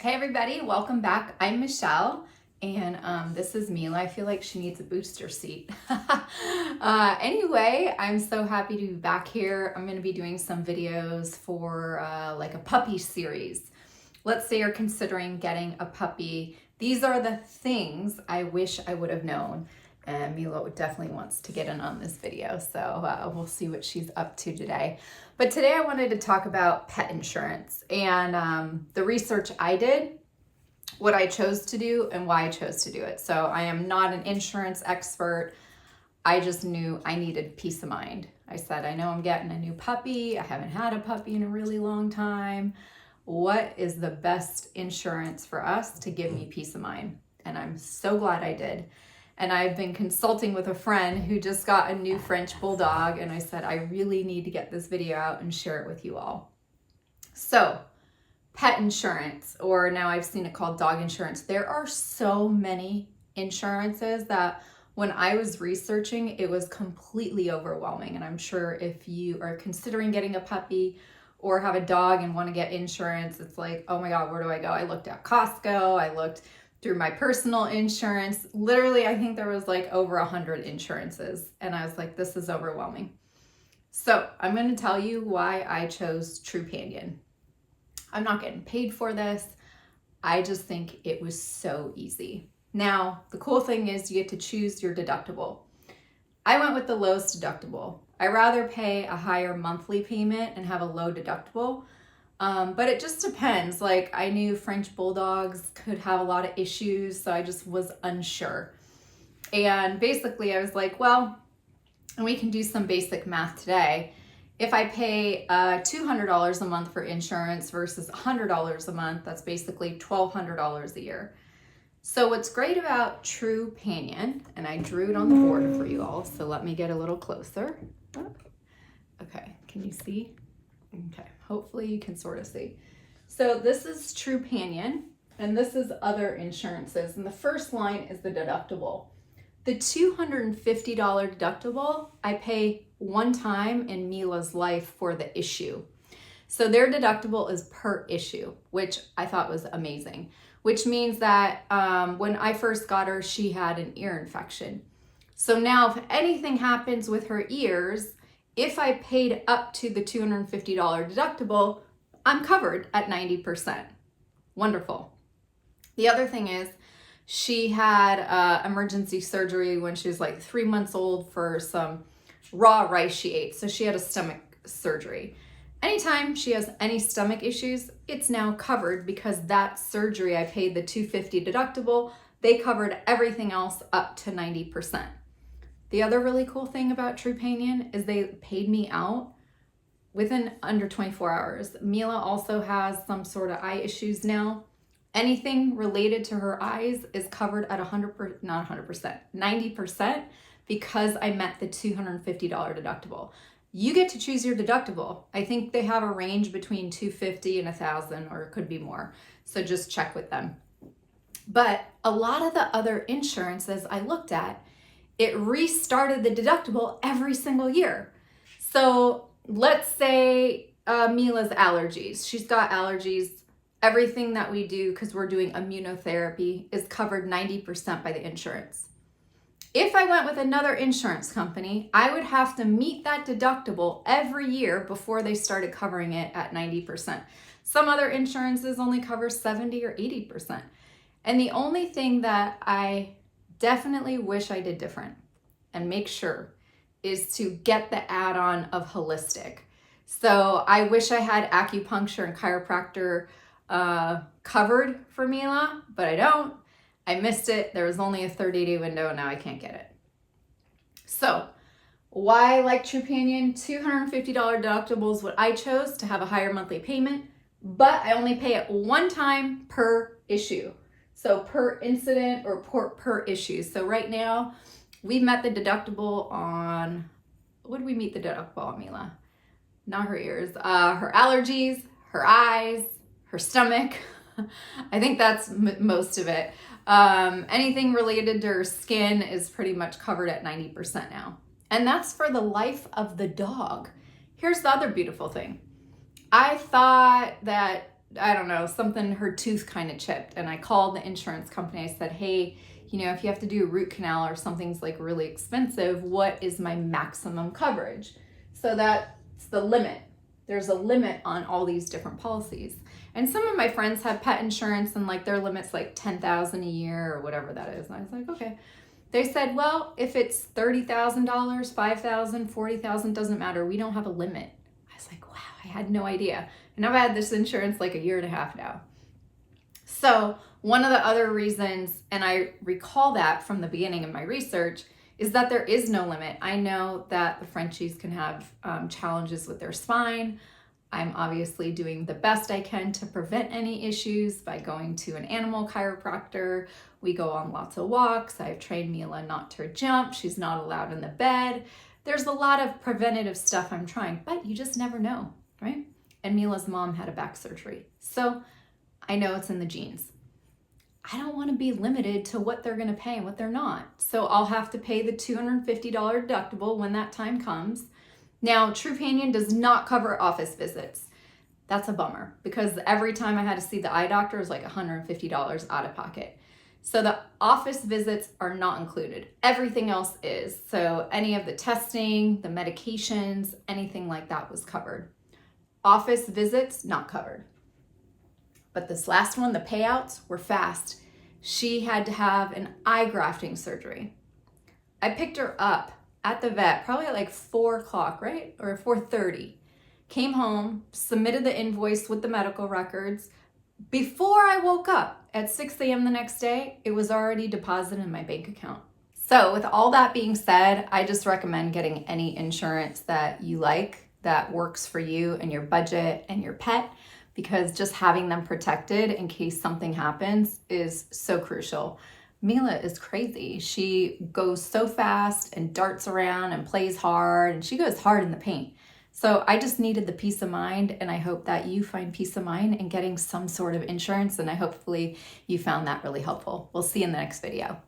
Hey everybody, welcome back. I'm Michelle and this is Mila. I feel like she needs a booster seat. Anyway, I'm so happy to be back here. I'm going to be doing some videos for like a puppy series. Let's say you're considering getting a puppy. These are the things I wish I would have known. And Mila definitely wants to get in on this video, so we'll see what she's up to today. But today I wanted to talk about pet insurance and the research I did, what I chose to do, and why I chose to do it. So I am not an insurance expert. I just knew I needed peace of mind. I said, I know I'm getting a new puppy. I haven't had a puppy in a really long time. What is the best insurance for us to give me peace of mind? And I'm so glad I did. And I've been consulting with a friend who just got a new French bulldog, and I said, I really need to get this video out and share it with you all. So, pet insurance, or now I've seen it called dog insurance. There are so many insurances that when I was researching, it was completely overwhelming. And I'm sure if you are considering getting a puppy or have a dog and want to get insurance, it's like, oh my God, where do I go? I looked at Costco, I looked through my personal insurance. Literally, I think there was like over 100 insurances. And I was like, this is overwhelming. So I'm going to tell you why I chose Trupanion. I'm not getting paid for this. I just think it was so easy. Now, the cool thing is you get to choose your deductible. I went with the lowest deductible. I rather pay a higher monthly payment and have a low deductible. But it just depends. Like, I knew French bulldogs could have a lot of issues, so I just was unsure. And basically I was like, well, and we can do some basic math today. If I pay $200 a month for insurance versus $100 a month, that's basically $1,200 a year. So what's great about Trupanion, and I drew it on the board for you all, so let me get a little closer. Okay, can you see? Okay, hopefully you can sort of see. So this is Trupanion, and this is other insurances. And the first line is the deductible. The $250 deductible, I pay one time in Mila's life for the issue. So their deductible is per issue, which I thought was amazing, which means that when I first got her, she had an ear infection. So now if anything happens with her ears, if I paid up to the $250 deductible, I'm covered at 90%. Wonderful. The other thing is she had emergency surgery when she was like 3 months old for some raw rice she ate. So she had a stomach surgery. Anytime she has any stomach issues, it's now covered because that surgery, I paid the $250 deductible. They covered everything else up to 90%. The other really cool thing about Trupanion is they paid me out within under 24 hours. Mila also has some sort of eye issues now. Anything related to her eyes is covered at 90% because I met the $250 deductible. You get to choose your deductible. I think they have a range between $250 and $1,000, or it could be more. So just check with them. But a lot of the other insurances I looked at, it restarted the deductible every single year. So let's say Mila's allergies. She's got allergies. Everything that we do, because we're doing immunotherapy, is covered 90% by the insurance. If I went with another insurance company, I would have to meet that deductible every year before they started covering it at 90%. Some other insurances only cover 70 or 80%. And the only thing that I definitely wish I did different and make sure is to get the add-on of holistic. So I wish I had acupuncture and chiropractor covered for Mila, but I don't. I missed it. There was only a 30-day window and now I can't get it. So why I like Trupanion? $250 deductible is what I chose to have a higher monthly payment, but I only pay it one time per issue. So per incident or per issue. So right now we met the deductible on, what did we meet the deductible on, Mila? Not her ears, her allergies, her eyes, her stomach. I think that's most of it. Anything related to her skin is pretty much covered at 90% now. And that's for the life of the dog. Here's the other beautiful thing. I thought that I don't know, something, her tooth kind of chipped. And I called the insurance company. I said, hey, you know, if you have to do a root canal or something's like really expensive, what is my maximum coverage? So that's the limit. There's a limit on all these different policies. And some of my friends have pet insurance and like their limit's like $10,000 a year or whatever that is. And I was like, okay. They said, well, if it's $30,000, $5,000, $40,000, doesn't matter. We don't have a limit. I was like, wow, I had no idea. And I've had this insurance like a year and a half now. So one of the other reasons, and I recall that from the beginning of my research, is that there is no limit. I know that the Frenchies can have challenges with their spine. I'm obviously doing the best I can to prevent any issues by going to an animal chiropractor. We go on lots of walks. I've trained Mila not to jump. She's not allowed in the bed. There's a lot of preventative stuff I'm trying, but you just never know, right? And Mila's mom had a back surgery. So I know it's in the genes. I don't want to be limited to what they're going to pay and what they're not. So I'll have to pay the $250 deductible when that time comes. Now, Trupanion does not cover office visits. That's a bummer because every time I had to see the eye doctor was like $150 out of pocket. So the office visits are not included. Everything else is. So any of the testing, the medications, anything like that was covered. Office visits, not covered. But this last one, the payouts were fast. She had to have an eye grafting surgery. I picked her up at the vet, probably at like 4 o'clock, right? Or 4:30. Came home, submitted the invoice with the medical records. Before I woke up at 6 a.m. the next day, it was already deposited in my bank account. So with all that being said, I just recommend getting any insurance that you like, that works for you and your budget and your pet, because just having them protected in case something happens is so crucial. Mila is crazy. She goes so fast and darts around and plays hard, and she goes hard in the paint. So I just needed the peace of mind, and I hope that you find peace of mind in getting some sort of insurance, and hopefully you found that really helpful. We'll see you in the next video.